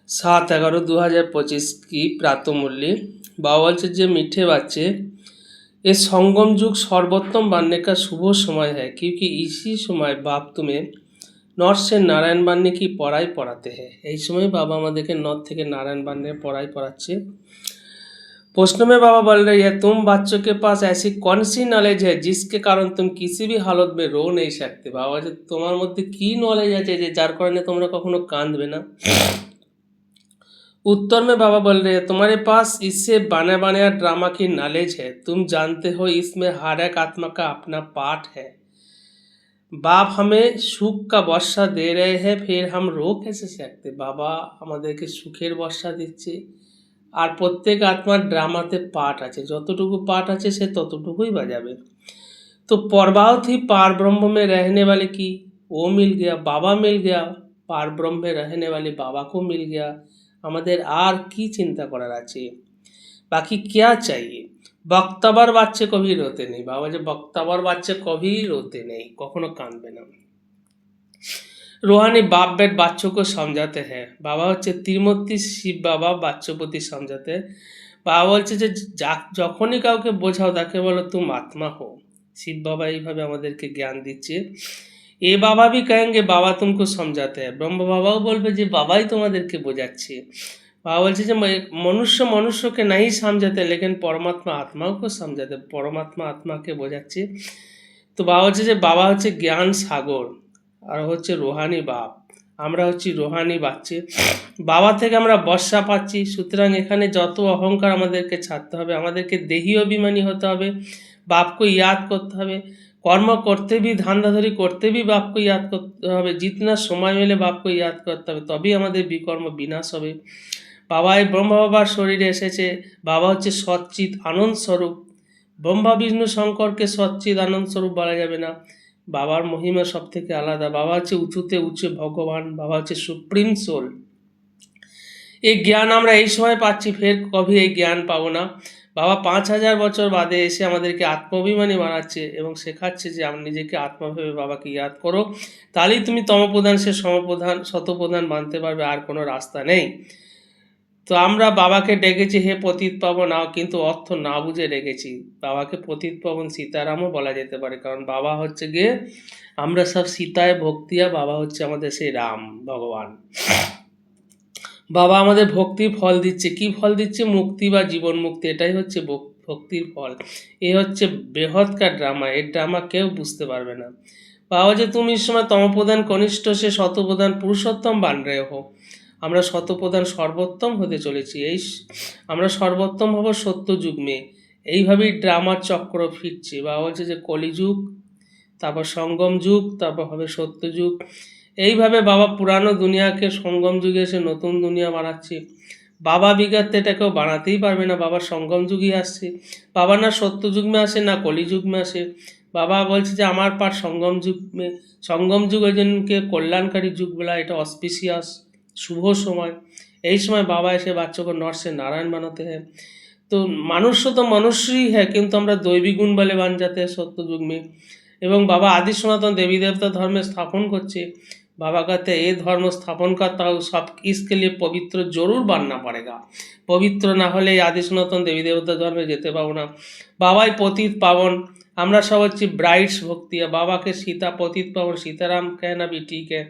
7/11/2025 की प्रातःमूल्य बाबा बोलছে যে मीठे बच्चे ये संगम युग सर्वोत्तम बनने का शुभ समय है क्योंकि इसी समय बाप तुम्हें नॉर्थ से नारायण बनने की पढ़ाई पढ़ाते हैं। এই সময় বাবা আমাদেরকে নর্থ থেকে নারায়ণ বান্নের পড়াই পড়াচ্ছে। प्रश्न में बाबा बोल रही है तुम बच्चों के पास ऐसी कौन सी नॉलेज है जिसके कारण तुम किसी भी हालत में रो नहीं सकते। बाबा যে তোমার মধ্যে কি নলেজ আছে যে যার কারণে তোমরা কখনো কাঁদবে না। उत्तर में बाबा बोल रहे हैं तुम्हारे पास इससे बने बनाया ड्रामा की नॉलेज है, तुम जानते हो इसमें हर एक आत्मा का अपना पार्ट है। बाप हमें सुख का वर्षा दे रहे हैं फिर हम रो कैसे सकते। बाबा আমাদেরকে সুখের বর্ষা দিচ্ছে আর প্রত্যেক আত্মার ড্রামাতে পার্ট আছে, যতটুকু পার্ট আছে সে ততটুকুই বাজাবে। तो प्रभाव थी पार ब्रह्म में रहने वाले की वो मिल गया, बाबा मिल गया, पार ब्रह्म में रहने वाले बाबा को मिल गया। আমাদের আর কি চিন্তা করার আছে, বাকি क्या चाहिए। বক্তাবার বাচ্চা কবি রোতে নেই। বাবা যে বক্তাবার বাচ্চা কবি রোতে নেই, কখনো কাঁদবে না। रूहानी बाप बेट बच्चों को समझाते हैं। बाबा হচ্ছে ত্রিমূর্তি শিব বাবা বাচ্চপতি समझाते हैं। বাবা বলছে যে যখনই কাউকে বোঝাও তাকে বলো तुम आत्मा हो। শিব বাবা এইভাবে আমাদেরকে জ্ঞান দিচ্ছে। এ বাবা भी कहेंगे बाबा तुमको समझाते हैं। ব্রহ্ম বাবাও বলবে যে বাবাই তোমাদেরকে বোঝাচ্ছে। বাবা বলছে যে মনুষ্য মনুষ্যকে नहीं समझाते लेकिन परमात्मा आत्माओं को समझाते। परमात्मा आत्माকে বোঝাচ্ছে। তো বাবা হচ্ছে যে বাবা হচ্ছে জ্ঞান সাগর আর হচ্ছে রোহানি বাপ, আমরা হচ্ছি রোহানি বাচ্চে। বাবা থেকে আমরা বর্ষা পাচ্ছি। সুতরাং এখানে যত অহংকার আমাদেরকে ছাড়তে হবে, আমাদেরকে দেহি অভিমানী হতে হবে, বাপকে याद করতে হবে, কর্ম করতে भी ধান্দাধরি করতে भी বাপকে याद করতে হবে, जितना সময় মিলে বাপকে याद করতে হবে, তবেই আমাদের বিকর্ম বিনাশ হবে। বাবা এই ব্রহ্ম বাবার শরীরে এসেছে। বাবা হচ্ছে সচ্চিৎ আনন্দ স্বরূপ। ব্রহ্মা বিষ্ণু শঙ্করকে সচ্চিৎ আনন্দ স্বরূপ বলা যাবে না, বাবার মহিমা সব থেকে আলাদা। বাবা হচ্ছে উঁচুতে উঁচু ভগবান, বাবা হচ্ছে সুপ্রিম সোল। এই জ্ঞান আমরা এই সময় পাচ্ছি, ফের কবি এই জ্ঞান পাবো না। বাবা 5000 বছর বাদে এসে আমাদেরকে আত্মঅভিমানী বানাচ্ছে এবং শেখাচ্ছে যে আমি নিজেকে আত্মা ভেবে বাবাকে ইয়াদ করো, তাহলেই তুমি তমপ্রধান সে সমপ্রধান শতপ্রধান মানতে পারবে, আর কোনো রাস্তা নেই। তো আমরা বাবাকে ডেকেছি হে পতিত পাবন, কিন্তু অর্থ না বুঝে ডেকেছি। বাবাকে পতিত পাবন সীতারামও বলা যেতে পারে, কারণ বাবা হচ্ছে গিয়ে আমরা সব সীতায় ভক্তিয়া, বাবা হচ্ছে আমাদের সেই রাম ভগবান। বাবা আমাদের ভক্তির ফল দিচ্ছে। কি ফল দিচ্ছে? মুক্তি বা জীবন মুক্তি, এটাই হচ্ছে ভক্তির ফল। এ হচ্ছে বৃহৎকার ড্রামা, এই ড্রামা কেউ বুঝতে পারবে না। বাবা যে তুমি इस समय তমপ্রধান কনিষ্ঠ সে শতপ্রধান পুরুষোত্তম বান রহে হো। আমরা শতপ্রধান সর্বোত্তম হতে চলেছি। আমরা সর্বোত্তম হব সত্য যুগ মে। এইভাবেই ড্রামার চক্র ফিরছে। বাবা বলছে যে কলিযুগ, তারপর সঙ্গম যুগ, তারপর হবে সত্য যুগ। এইভাবে বাবা পুরানো দুনিয়াকে সঙ্গম যুগে এসে নতুন দুনিয়া বানাচ্ছে। বাবা বিগত এটাকেও বানাতেই পারবে না, বাবা সঙ্গম যুগই আসছে। বাবা না সত্য যুগ মে আসে না কলি যুগ মে আসে। বাবা বলছে যে আমার পার সঙ্গম যুগ মে, সঙ্গম যুগ ওই জন্যকে কল্যাণকারী যুগ বলা, এটা অসপিসিয়াস শুভ সময়। এই সময় বাবা এসে বাচ্চা को नॉर्थ से नारायण बनाते हैं। तो मनुष्य तो मनुष्य ही है, किंतु আমরা দৈবী গুণ বলে বান যাতে সত্য যুগ মে। এবং বাবা আদি সনাতন দেবী देवता ধর্মে স্থাপন করছে। बाबा कहते हैं ये धर्म स्थापन करता हूँ सब इसके लिए पवित्र जरूर बनना पड़ेगा, पवित्र ना होले आदि सनातन देवी देवता धर्मे जेते पाबो ना। बाबाई पतित पावन, আমরা সব হচ্ছে ব্রাইটস ভক্তি। বাবাকে সীতা পতিত পাবন सीताराम कहना भी ठीक है,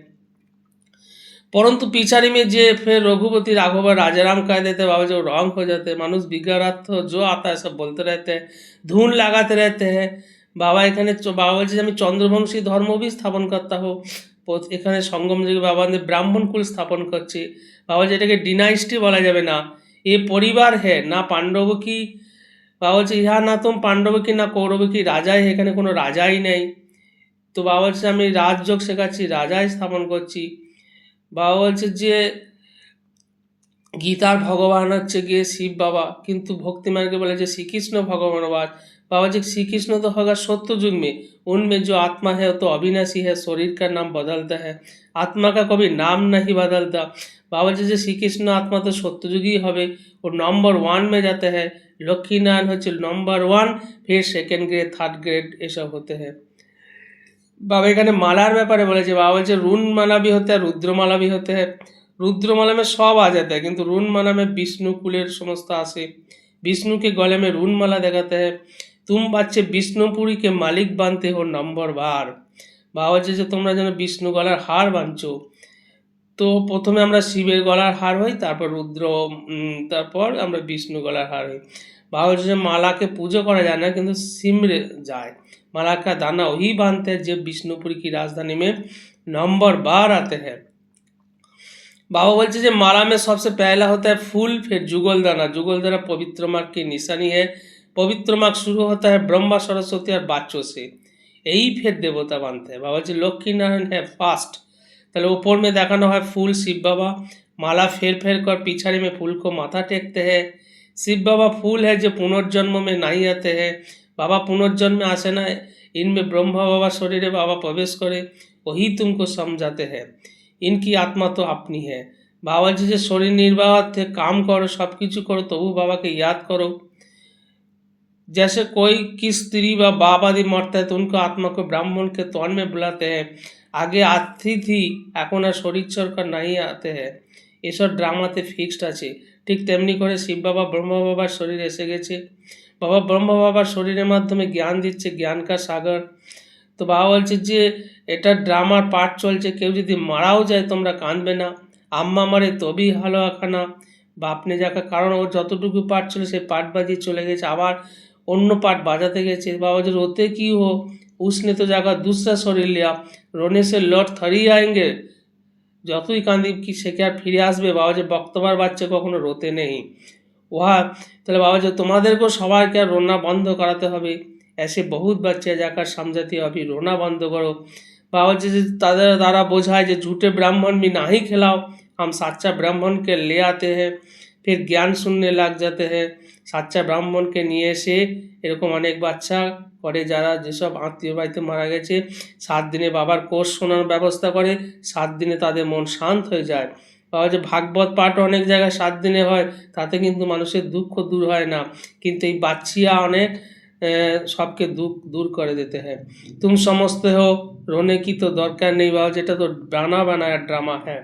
परंतु पिछाड़ी में जे फिर रघुपति राघव राजाराम कह देते बाबा जो रॉन्ग हो जाते, मानुष बिगाड़ार्थ जो आता है सब बोलते रहते हैं, धुन लगाते रहते हैं। बाबा এখানে বাবা বলছে যে আমি চন্দ্রবংশী ধর্ম भी স্থাপন করতে হো। এখানে সঙ্গম যুগে বাবা ব্রাহ্মণ কুল স্থাপন করছে। বাবা যেটাকে ডিনাইস্টি বলা যাবে না, এ পরিবার হ্যাঁ না পাণ্ডব কি। বাবা বলছে ইহা না তুম পাণ্ডব কি না কৌরব কি, রাজাই, এখানে কোনো রাজাই নেই। তো বাবা বলছে আমি রাজযোগ শেখাচ্ছি, রাজাই স্থাপন করছি। বাবা বলছে যে গীতার ভগবান হচ্ছে গিয়ে শিব বাবা, কিন্তু भक्ति मार्ग बोले जो श्री कृष्ण भगवानवाद। बाबा जी श्री कृष्ण तो होगा सत्य युग में, उनमें जो आत्मा है वो तो अविनाशी है, शरीर का नाम बदलता है, आत्मा का कभी नाम नहीं बदलता। बाबा जी श्री कृष्ण आत्मा तो सत्य युग ही হবে, और नंबर 1 में जाते हैं। लक्ष्मी नारायण হচ্ছে नंबर 1, फिर सेकेंड ग्रेड थार्ड ग्रेड এসব होते हैं। बाबा এখানে মালার ব্যাপারে বলেছে। বাবা বলছে রুন মালা भी होते हैं, रुद्र माला भी होते हैं। रुद्रमाला में सब आ जाता है, किंतु रूनमाला में विष्णु कुलेर समस्त आसे। विष्णु के गले में रूनमाला देखाते हैं। तुम बच्चे विष्णुपुरी के मालिक बनते हो नंबर बार। বাবা বলছে যে তোমরা যেন বিষ্ণু গলার হার বাঁধছো। তো প্রথমে আমরা শিবের গলার হার হই, তারপর রুদ্র, তারপর আমরা বিষ্ণু গলার হার হই। বাবা বলছে যে মালাকে পুজো করা যায় না, কিন্তু सिमरे जाए। माला का दाना वही बांधते हैं जो विष्णुपुरी की राजधानी में नंबर बार आते हैं। बाबा बोलते हैं माला में सबसे पहला होता है फूल, फिर जुगल दाना। जुगल दाना पवित्र मार्ग की निशानी है। पवित्र मार्ग शुरू होता है ब्रह्मा सरस्वती और बच्चों से, यही फिर देवता बांधते हैं। बाबा बोलते लक्ष्मी नारायण है फास्ट। তাহলে ऊपर में देखानो है फूल शिव बाबा, माला फेर फेर कर पिछाड़ी में फूल को माथा टेकते हैं। शिव बाबा फूल है जो पुनर्जन्म में नहीं आते हैं। बाबा पुनर्जन्म में आसे ना, इनमें ब्रह्मा बाबा शरीर बाबा प्रवेश करे, वही तुमको समझाते हैं। इनकी आत्मा तो अपनी है। बाबा जी जो शरीर निर्वाह थे, काम करो, सब किछु करो, तबु बाबा के याद करो। जैसे कोई की स्त्री व बाप आदि मरता है तो उनको आत्मा को ब्राह्मण के तौर में बुलाते हैं। आगे आती थी, এখন আর শরীর চরকার নাই आते हैं। এসব ড্রামাতে ফিক্সড আছে। ঠিক তেমনি করে শিব বাবা ব্রহ্ম বাবার শরীরে এসে গেছে। বাবা ব্রহ্ম বাবার শরীরের মাধ্যমে জ্ঞান দিচ্ছে, জ্ঞান কা সাগর। তো বাবা বলছে যে এটা ড্রামার পার্ট চলছে, কেউ যদি মারাও যায় তোমরা কাঁদবে না। আম্মা মারে তবেই হালো আখানা, বাপ ने जाकर, কারণ ও যতটুকু পার্ট ছিল সেই পার্ট বাজিয়ে চলে গেছে, আবার অন্য পার্ট বাজাতে গেছে। बाबा जी रोते क्यों हो, उसने तो जाकर दूसरा शरीर लिया, रोने से लौट थरी आएंगे। যতই কাঁদি কি সে কি আর ফিরে আসবে। বাবা যে বক্তবার বাচ্চা কখনো রোতে নেই ওহা। তাহলে বাবা যে তোমাদেরকেও সবাইকে আর रोना बंद कराते হবে। ऐसे बहुत बच्चे जाकर समझाते अभी रोना बंद करो। बाबा जी ताদের দ্বারা বোঝায় যে झूठे ब्राह्मण भी नहीं खिलाओ, हम सच्चा ब्राह्मण के ले आते हैं, फिर ज्ञान सुनने लग जाते हैं। सच्चा ब्राह्मण के নিয়ে এসে এরকম অনেক বাচ্চা করে যারা যেসব আত্মীয় বাড়িতে মারা গেছে, 7 দিনে বাবার কোর্স শোনার ব্যবস্থা করে, 7 দিনে তাদের মন শান্ত হয়ে যায়। বাবা যে ভাগবত পাঠ অনেক জায়গায় 7 দিনে হয়, তাতে কিন্তু মানুষের দুঃখ দূর হয় না, কিন্তু এই বাচ্চিয়া অনেক सबके दुख दूर कर देते हैं। तुम समझते हो रोने की तो दरकार नहीं बाबा, जेटा तो बना बनाया ड्रामा है।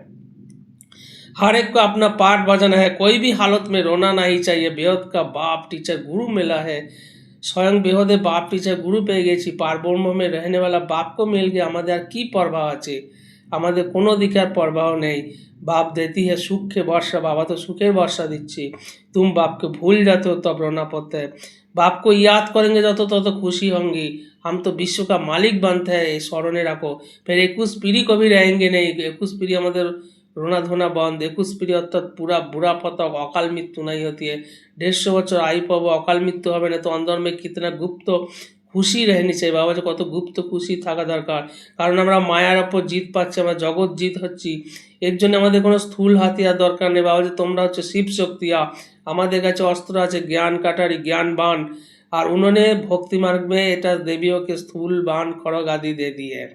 हर एक को अपना पार्ट बजाना है, कोई भी हालत में रोना नहीं चाहिए। बेहद का बाप टीचर गुरु मिला है, स्वयं बेहदे बाप टीचर गुरु पे गेছি, पारब्रह्म में रहने वाला बाप को मिल गया। আমাদের আর কি পরবাহ আছে, আমাদের কোনো দিকে আর পরবাহ নেই। बाप देती है सुख के वर्षा, बाबा तो सुखेर वर्षा दिच्छी। तुम बाप को भूल जाते हो तब रोना पड़ता है। बाप को याद करेंगे যত তত खुशी होंगी। हम तो विश्व का मालिक बनते हैं, ये स्मरणे रखो। फिर 21 पीढ़ी कभी रहेंगे नहीं, 21 पीढ़ी আমাদের रोना धोना बंद। 21 पीढ़ी अर्थात पूरा बुरा पतक, अकाल मृत्यु नहीं होती है। 150 বছর आयु पाबो, अकाल मृत्यु হবে না, तो अंदर में कितना गुप्त খুশি रहनी चाहिए। বাবা যে কত গুপ্ত খুশি থাকা দরকার, কারণ আমরা মায়ার ওপর জিত পাচ্ছি, আমরা জগৎ জিত হচ্ছি। এর জন্য আমাদের কোনো স্থূল হাতিয়ার দরকার নেই। বাবা যে তোমরা হচ্ছে শিব शक्तियाँ, আমাদের কাছে অস্ত্র আছে ज्ञान काटारी ज्ञान बाण, और उन्होंने भक्ति मार्ग में এটা देवियों के स्थूल बाण खड़ग आदि दे दिए है।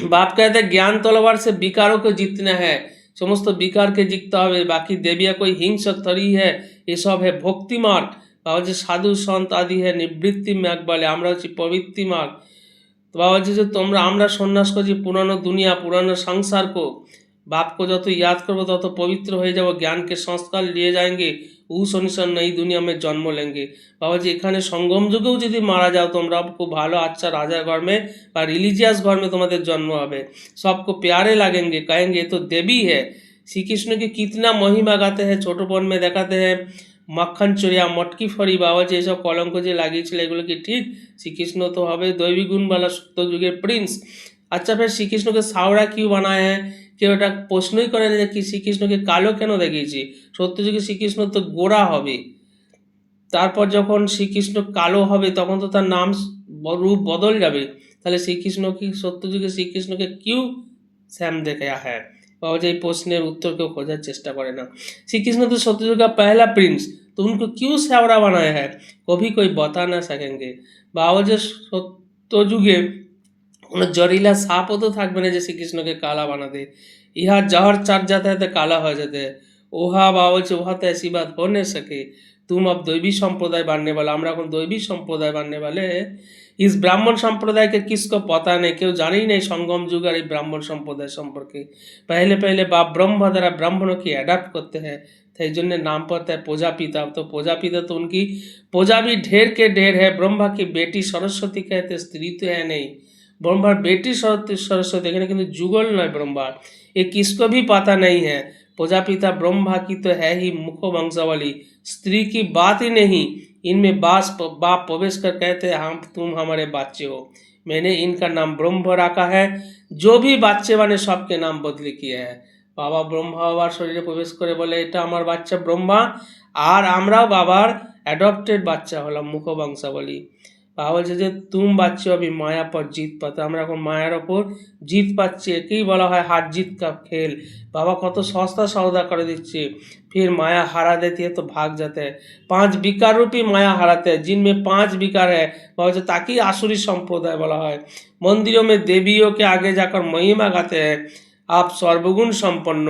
बाप कहते हैं ज्ञान तलवार से विकारों को जीतना है, समस्त विकार के जीतते হবে। बाकी देविया कोई हिंसक थोड़ी है, ये सब है भक्ति मार्ग। बाबा जी साधु संत आदि है निवृत्ति मार्ग বলে, আমরা হচ্ছে প্রবৃত্তি मार्ग। तो बाबा जी जो তোমরা আমরা সন্ন্যাস করছি পুরানো দুনিয়া পুরানো সংসার को, बाप को যত याद করবো তত পবিত্র হয়ে যাব, ज्ञान के संस्कार लिए जाएंगे, उस अनुसार नई दुनिया में जन्म लेंगे। बाबा जी এখানে সঙ্গম যুগেও যদি মারা যাও তোমরা খুব ভালো अच्छा राजा घर में বা रिलीजियस घर में তোমাদের জন্ম হবে, सबको प्यारे लगेंगे, कहेंगे ये तो देवी है। श्री कृष्ण की कितना महिमा गाते हैं, ছোটপন में দেখাতে हैं মাখন চড়িয়া মটকি ফরি। বাবা যে এইসব কলঙ্ক যে লাগিয়েছিল এগুলো কি ঠিক? শ্রীকৃষ্ণ তো হবে দৈবী গুণবালা সত্য যুগের প্রিন্স। আচ্ছা फिर শ্রীকৃষ্ণকে সাওড়া क्यों बनाया है? কেউ এটা প্রশ্নই করে না যে কি শ্রীকৃষ্ণকে কালো কেন দেখিয়েছি। সত্যযুগে শ্রীকৃষ্ণ তো গোরা হবে, তারপর যখন শ্রীকৃষ্ণ কালো হবে তখন তো তার নাম রূপ বদল যাবে। তাহলে শ্রীকৃষ্ণ কি সত্যযুগে শ্রীকৃষ্ণকে क्यों শ্যাম দেখাया है? बाबा जी प्रश्न उत्तर को खोजार चेष्टा करे ना। श्री कृष्ण तो सत्ययुग का पहला प्रिंस, तो उनको क्यों सैवड़ा बनाया है, कभी कोई बता ना सकेंगे। बाबा जी सत्ययुगे কোনো জরিলা সাপও তো থাকবে না যে শ্রীকৃষ্ণকে কালা বানাতে। ইহা जहर चट जाता है तो काला हो जाता है। ওহা বাবা বলছে ওহা তো ऐसी बात हो नहीं सके, तुम अब दैवी संप्रदाय बनने वाला, আমরা এখন दैवी संप्रदाय बनने वाले। इस ब्राह्मण संप्रदाय के किसको पता नहीं, क्यों जान ही नहीं संगम युग और ब्राह्मण संप्रदाय संपर्के। पहले पहले बाप ब्रह्म द्वारा ब्राह्मणों की अडॉप्ट करते हैं, तो जन्य नाम पड़ता है प्रजापिता। तो प्रजापिता तो उनकी प्रजा भी ढेर के ढेर है। ब्रह्मा की बेटी सरस्वती कहते, स्त्री तो है नहीं, ब्रह्मा बेटी सरस्वती कहने, किंतु जुगल न ब्रह्मा, ये किसको भी पता नहीं है। प्रजापिता ब्रह्मा की तो है ही मुख वंशावली, स्त्री की बात ही नहीं। इनमें बाप प्रवेश कर कहते हैं हम तुम हमारे बच्चे हो, मैंने इनका नाम ब्रह्म रखा है। जो भी बच्चे बने सबके नाम बदली किए हैं। बाबा ब्रह्मा बाবার শরীরে প্রবেশ করে বলে এটা আমার বাচ্চা ব্রহ্মা, আর আমরাও বাবার অ্যাডপ্টেড বাচ্চা হলাম মুখ বংশাবলী। বাবা বলছে যে তুম বাচ্চা अभी माया पर जीत पाते, আমরা এখন মায়ার ওপর জিত পাচ্ছি, একেই বলা হয় হার জিত का खेल। बाबा কত সস্তা সौदा করে দিচ্ছে। फिर माया हरा देती है तो भाग जाते हैं, 5 विकार रूपी माया हराते हैं, जिनमें 5 विकार है। बाबा বলছে তাকেই আসুরি সম্প্রদায় বলা হয়। मंदिरों में देवियों के आगे जाकर महिमा गाते हैं, आप सर्वगुण संपन्न।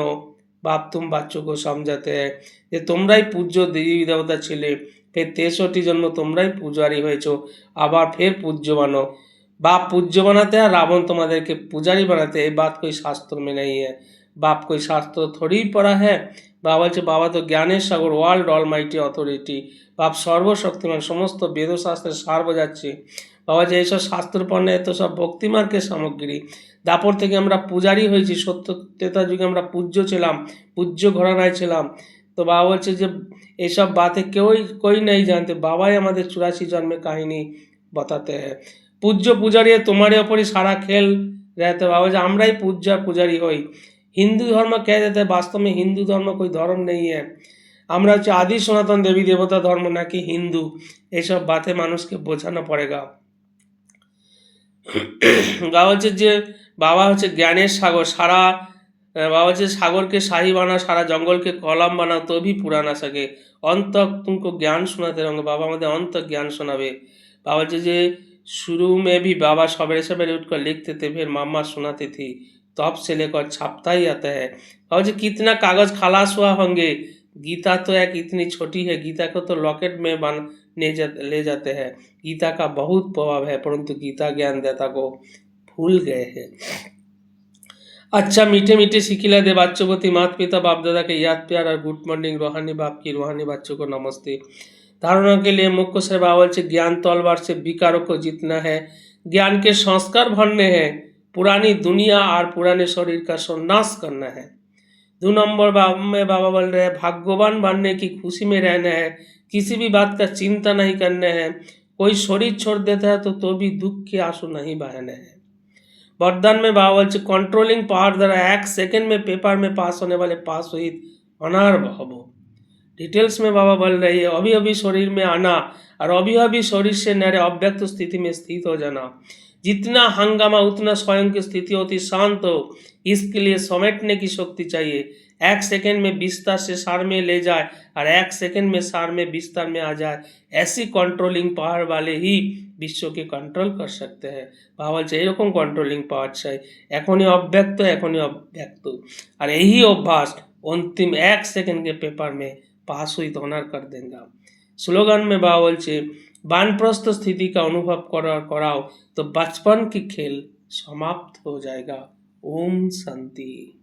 बाप तुम बच्चों को समझाते हैं যে তোমরাই পূজ্য দেবী দেবতা ছিলে, फिर 63 जन्म তোমরাই পূজারি হয়েছো, আবার ফের पूज्य बनो। बाप पूज्य बनाते हैं, रावण तुम्हारे पुजारी बनाते हैं। ये बात कोई शास्त्र में नहीं है। बाप कोई शास्त्र थोड़ी पढ़ा है। बाबा বলছে बाबा तो ज्ञानेर सागर, वर्ल्ड অলমাইটি অথরিটি। बाप सर्वशक्तिमान, समस्त वेद शास्त्रेर सार বোঝাচ্ছে। বাবা যে এইসব শাস্ত্র পড়ে এত সব ভক্তিমার্গের সামগ্রী। দাপর থেকে আমরা পূজারি হয়েছি, সত্য ত্রেতা যুগে আমরা পূজ্য ছিলাম, পূজ্য ঘরানায় ছিলাম। তো বাবা বলছে যে এইসব बातें कोई नहीं जानते, बाबाई আমাদের 84 जन्में কাহিনী बताते हैं। पूज्य पुजारी तुम्हारे ऊपर ही सारा खेल रहते। बाबा जो আমরাই पूज्य पुजारी হই। हिंदू धर्म कह देते हैं, वास्तव में हिंदू धर्म कोई धर्म नहीं है। আমরা হচ্ছে আদি সনাতন দেবী দেবতা ধর্ম নাকি হিন্দু, এইসব बातें মানুষকে বোঝানো পড়েगा। বাবা হচ্ছে যে বাবা হচ্ছে জ্ঞানের সাগর, সারা बाबा হচ্ছে सागर के शाही बना, सारा जंगल के कलम बना तो भी पूरा ना सके। अंत तुमको ज्ञान सुनाते रहेंगे, बाबा हमारे अंत ज्ञान सुनावे। बाबा जे शुरू में भी बाबा सवेरे सवेरे उठकर लिखते थे, फिर मामा सुनाती थी, तब से लेकर छपता ही आता है। बाबा जी कितना कागज खलास हुआ होंगे। गीता तो एक इतनी छोटी है, गीता को तो लॉकेट में ले जाते हैं। गीता का बहुत प्रभाव है, परंतु गीता ज्ञानदाता को भूल गए हैं। अच्छा मीठे मीठे सिखिला दे बच्चों प्रति माता पिता बाप दादा के याद प्यार और गुड मॉर्निंग। रूहानी बाप की रूहानी बच्चों को नमस्ते। धारणा के लिए मुख्य से बाबा से ज्ञान तलवार से विकारों को जीतना है, ज्ञान के संस्कार भरने हैं, पुरानी दुनिया और पुराने शरीर का संनाश करना है। 2 नंबर में बाबा बोल रहे हैं भाग्यवान बनने की खुशी में रहना है, किसी भी बात का चिंता नहीं करना है। कोई शरीर छोड़ देता है तो भी दुख के आंसू नहीं बहाने हैं। वरदान में बाबा बोलছে कंट्रोलिंग पावर द्वारा 1 सेकंड में पेपर में पास होने वाले पास सहित अनार भवो। डिटेल्स में बाबा बोल रही है अभी अभी शरीर में आना और अभी अभी शरीर से नरे अव्यक्त स्थिति में स्थित हो जाना। जितना हंगामा उतना स्वयं की स्थिति होती शांत हो, इसके लिए समेटने की शक्ति चाहिए। 1 सेकंड में विस्तार से सार में ले जाए और 1 सेकंड में सार में विस्तार में आ जाए, ऐसी कंट्रोलिंग पावर वाले ही विश्व के कंट्रोल कर सकते हैं। बाबा বলছে এরকম कंट्रोलिंग पावर চাই, এখনই অব্যক্ত और यही अभ्यास अंतिम 1 सेकंड के पेपर में पास हुई तो ऑनर कर देगा। स्लोगन में बाबा বলছে वानप्रस्थ स्थिति का अनुभव कराओ तो बचपन की खेल समाप्त हो जाएगा। ओम शांति।